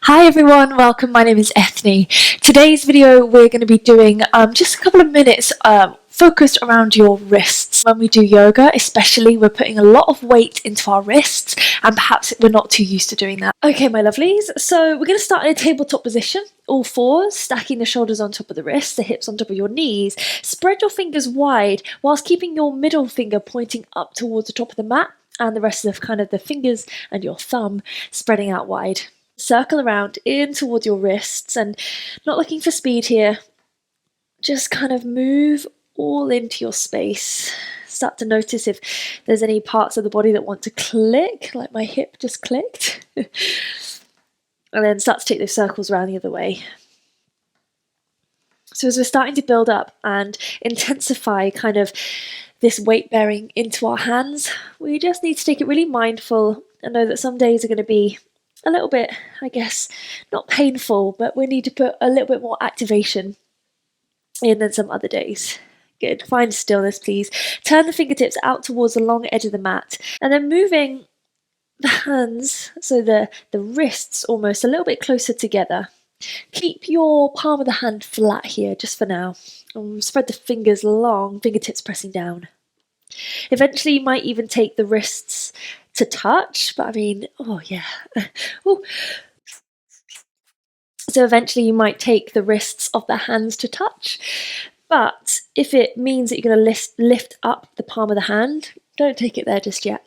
Hi everyone, welcome. My name is Eithne. Today's video we're going to be doing just a couple of minutes focused around your wrists. When we do yoga especially, we're putting a lot of weight into our wrists and perhaps we're not too used to doing that. Okay my lovelies, so we're going to start in a tabletop position, all fours, stacking the shoulders on top of the wrists, the hips on top of your knees. Spread your fingers wide whilst keeping your middle finger pointing up towards the top of the mat and the rest of the fingers and your thumb spreading out wide. Circle around in towards your wrists and not looking for speed here. Just kind of move all into your space. Start to notice if there's any parts of the body that want to click, like my hip just clicked. And then start to take those circles around the other way. So as we're starting to build up and intensify kind of this weight bearing into our hands, we just need to take it really mindful and know that some days are going to be a little bit, I guess, not painful, but we need to put a little bit more activation in than some other days. Good. Find stillness, please. Turn the fingertips out towards the long edge of the mat and then moving the hands, so the wrists almost a little bit closer together. Keep your palm of the hand flat here just for now. Spread the fingers long, fingertips pressing down. Eventually you might even take the wrists to touch, but I mean, oh yeah. Ooh. So eventually you might take the wrists of the hands to touch, but if it means that you're going to lift up the palm of the hand, don't take it there just yet.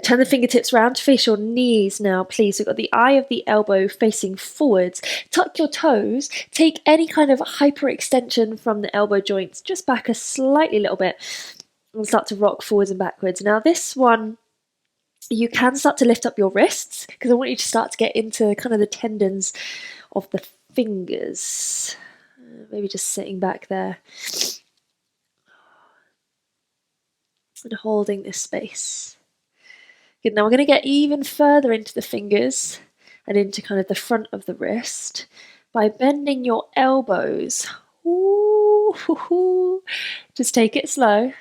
Turn the fingertips round to face your knees now, please. We've got the eye of the elbow facing forwards. Tuck your toes. Take any kind of hyperextension from the elbow joints just back a slightly little bit and start to rock forwards and backwards. Now this one, you can start to lift up your wrists because I want you to start to get into kind of the tendons of the fingers. Maybe just sitting back there and holding this space. Good, now we're going to get even further into the fingers and into kind of the front of the wrist by bending your elbows. Ooh, just take it slow.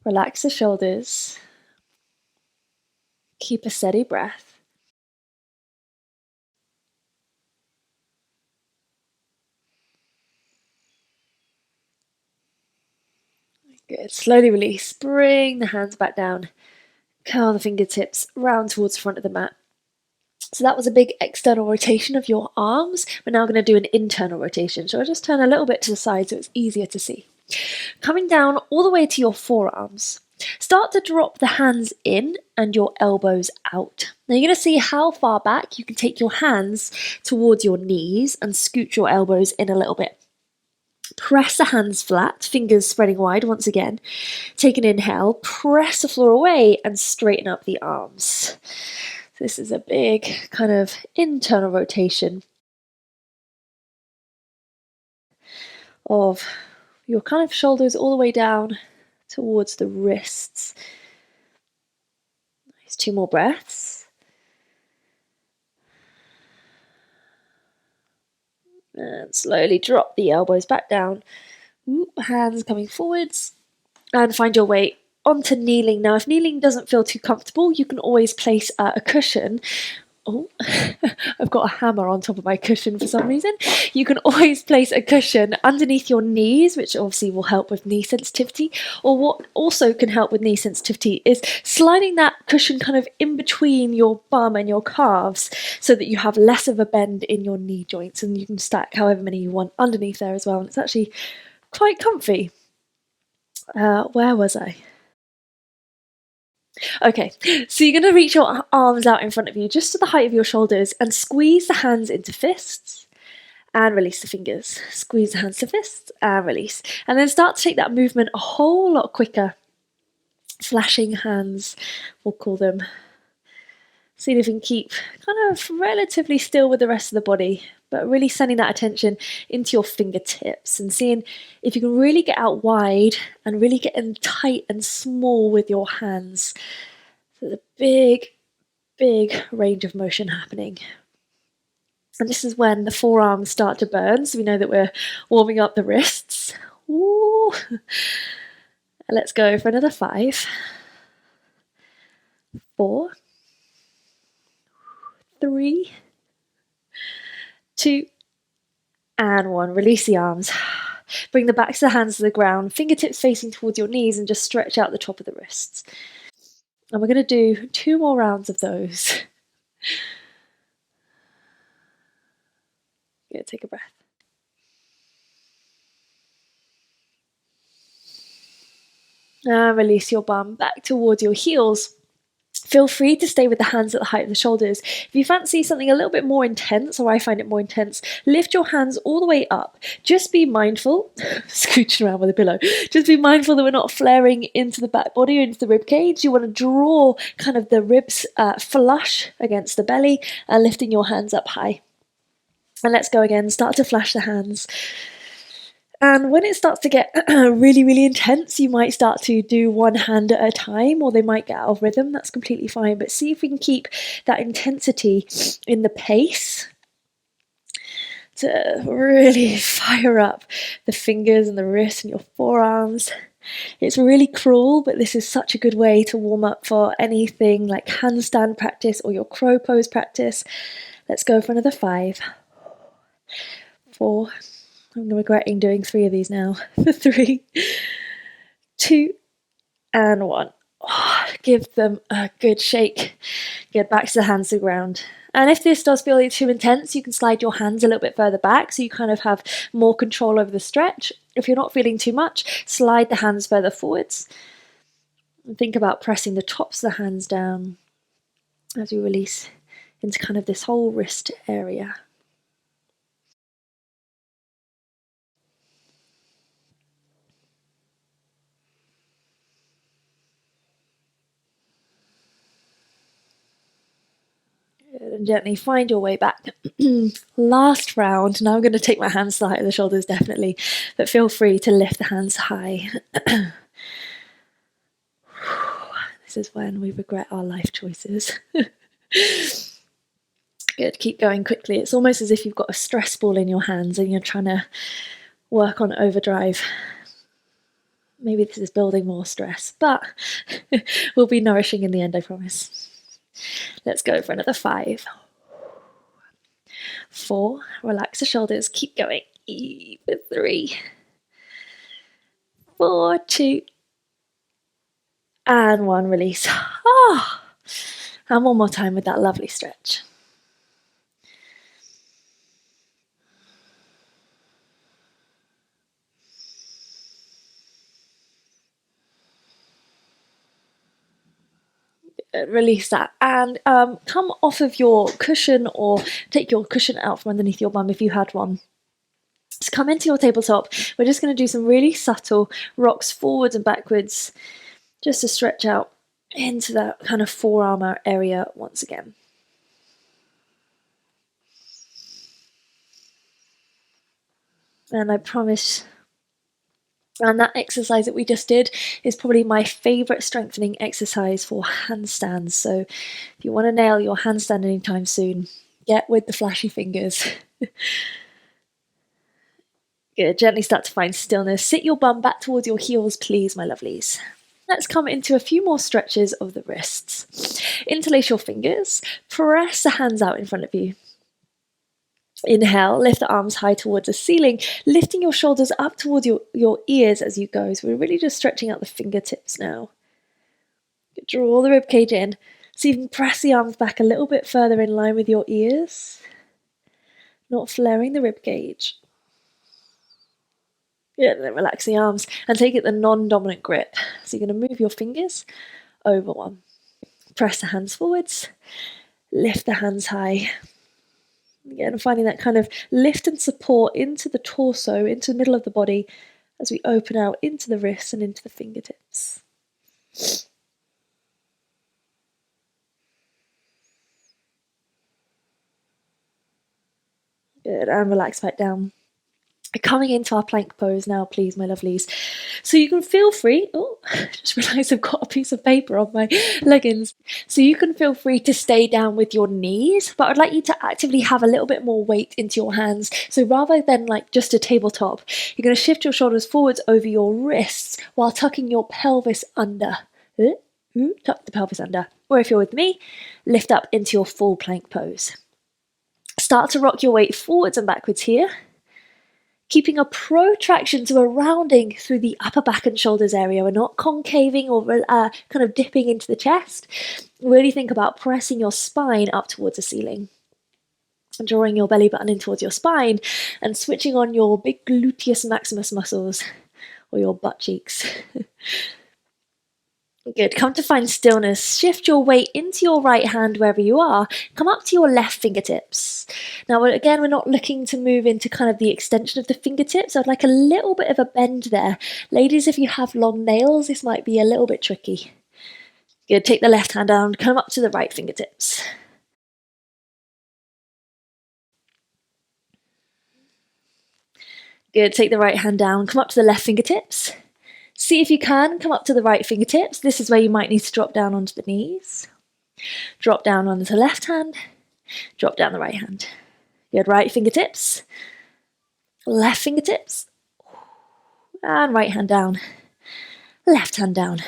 Relax the shoulders. Keep a steady breath. Good, slowly release. Bring the hands back down. Curl the fingertips round towards the front of the mat. So that was a big external rotation of your arms. We're now going to do an internal rotation. So I'll just turn a little bit to the side so it's easier to see. Coming down all the way to your forearms. Start to drop the hands in and your elbows out. Now you're going to see how far back you can take your hands towards your knees and scoot your elbows in a little bit. Press the hands flat, fingers spreading wide once again. Take an inhale, press the floor away and straighten up the arms. This is a big kind of internal rotation of your kind of shoulders all the way down towards the wrists. Nice, 2 more breaths. And slowly drop the elbows back down. Hands coming forwards. And find your way onto kneeling. Now, if kneeling doesn't feel too comfortable, you can always place a cushion. Oh, I've got a hammer on top of my cushion for some reason. You can always place a cushion underneath your knees, which obviously will help with knee sensitivity. Or what also can help with knee sensitivity is sliding that cushion kind of in between your bum and your calves so that you have less of a bend in your knee joints, and you can stack however many you want underneath there as well. And it's actually quite comfy. Where was I? Okay, so you're going to reach your arms out in front of you just to the height of your shoulders and squeeze the hands into fists and release the fingers. Squeeze the hands to fists and release. And then start to take that movement a whole lot quicker. Flashing hands, we'll call them. See if you can keep kind of relatively still with the rest of the body, but really sending that attention into your fingertips and seeing if you can really get out wide and really get in tight and small with your hands. So the big range of motion happening. And this is when the forearms start to burn, so we know that we're warming up the wrists. Ooh. Let's go for another 5, 4, 3, 2, and 1. Release the arms. Bring the backs of the hands to the ground, fingertips facing towards your knees, and just stretch out the top of the wrists. And we're going to do 2 more rounds of those. Good, take a breath. And release your bum back towards your heels. Feel free to stay with the hands at the height of the shoulders. If you fancy something a little bit more intense, or I find it more intense, lift your hands all the way up. Just be mindful, scooching around with a pillow, just be mindful that we're not flaring into the back body or into the rib cage. You want to draw kind of the ribs flush against the belly and lifting your hands up high. And let's go again, start to flash the hands. And when it starts to get really, really intense, you might start to do one hand at a time, or they might get out of rhythm. That's completely fine. But see if we can keep that intensity in the pace to really fire up the fingers and the wrists and your forearms. It's really cruel, but this is such a good way to warm up for anything like handstand practice or your crow pose practice. Let's go for another 5, 4, I'm regretting doing 3 of these now. 3, 2, and 1. Oh, give them a good shake. Get back to the hands to the ground. And if this does feel too intense, you can slide your hands a little bit further back so you kind of have more control over the stretch. If you're not feeling too much, slide the hands further forwards. And think about pressing the tops of the hands down as you release into kind of this whole wrist area. And gently find your way back. Last round. Now I'm going to take my hands to the height of the shoulders, definitely, but feel free to lift the hands high. This is when we regret our life choices. Good, keep going quickly. It's almost as if you've got a stress ball in your hands and you're trying to work on overdrive. Maybe this is building more stress, but will be nourishing in the end, I promise. Let's go for another 5, 4, relax the shoulders, keep going. 3, 4, 2, and 1, release. And one more time with that lovely stretch. Release that and come off of your cushion or take your cushion out from underneath your bum if you had one. Just come into your tabletop. We're just going to do some really subtle rocks forwards and backwards just to stretch out into that kind of forearm area once again. And I promise, and that exercise that we just did is probably my favourite strengthening exercise for handstands. So if you want to nail your handstand anytime soon, get with the flashy fingers. Good, gently start to find stillness. Sit your bum back towards your heels, please, my lovelies. Let's come into a few more stretches of the wrists. Interlace your fingers, press the hands out in front of you. Inhale, lift the arms high towards the ceiling, lifting your shoulders up towards your ears as you go. So we're really just stretching out the fingertips now. Draw the ribcage in. So you can press the arms back a little bit further in line with your ears. Not flaring the ribcage. Yeah, then relax the arms and take it the non-dominant grip. So you're going to move your fingers over one. Press the hands forwards. Lift the hands high. Again, finding that kind of lift and support into the torso, into the middle of the body as we open out into the wrists and into the fingertips. Good, and relax back down. Coming into our plank pose now, please, my lovelies. So you can feel free, just realised I've got a piece of paper on my leggings. So you can feel free to stay down with your knees, but I'd like you to actively have a little bit more weight into your hands. So rather than like just a tabletop, you're going to shift your shoulders forwards over your wrists while tucking your pelvis under. Tuck the pelvis under. Or if you're with me, lift up into your full plank pose. Start to rock your weight forwards and backwards here, keeping a protraction, so a rounding through the upper back and shoulders area. We're not concaving or kind of dipping into the chest. Really think about pressing your spine up towards the ceiling. And drawing your belly button in towards your spine and switching on your big gluteus maximus muscles or your butt cheeks. Good. Come to find stillness. Shift your weight into your right hand wherever you are. Come up to your left fingertips. Now, again, we're not looking to move into kind of the extension of the fingertips. I'd like a little bit of a bend there. Ladies, if you have long nails, this might be a little bit tricky. Good. Take the left hand down. Come up to the right fingertips. Good. Take the right hand down. Come up to the left fingertips. See if you can come up to the right fingertips. This is where you might need to drop down onto the knees. Drop down onto the left hand. Drop down the right hand. Good. Right fingertips. Left fingertips. And right hand down. Left hand down.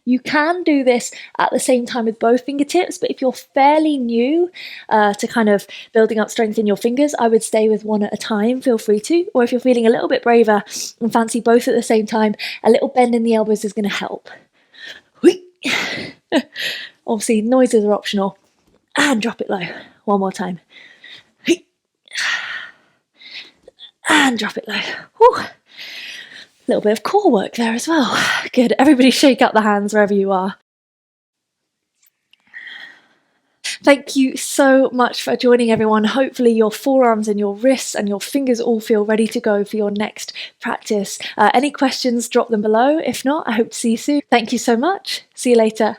You can do this at the same time with both fingertips, but if you're fairly new to kind of building up strength in your fingers, I would stay with one at a time, feel free to. Or if you're feeling a little bit braver and fancy both at the same time, a little bend in the elbows is going to help. Obviously, noises are optional. And drop it low. One more time. And drop it low. Whew. Little bit of core work there as well. Good. Everybody shake out the hands wherever you are. Thank you so much for joining, everyone. Hopefully your forearms and your wrists and your fingers all feel ready to go for your next practice. Any questions, drop them below. If not, I hope to see you soon. Thank you so much. See you later.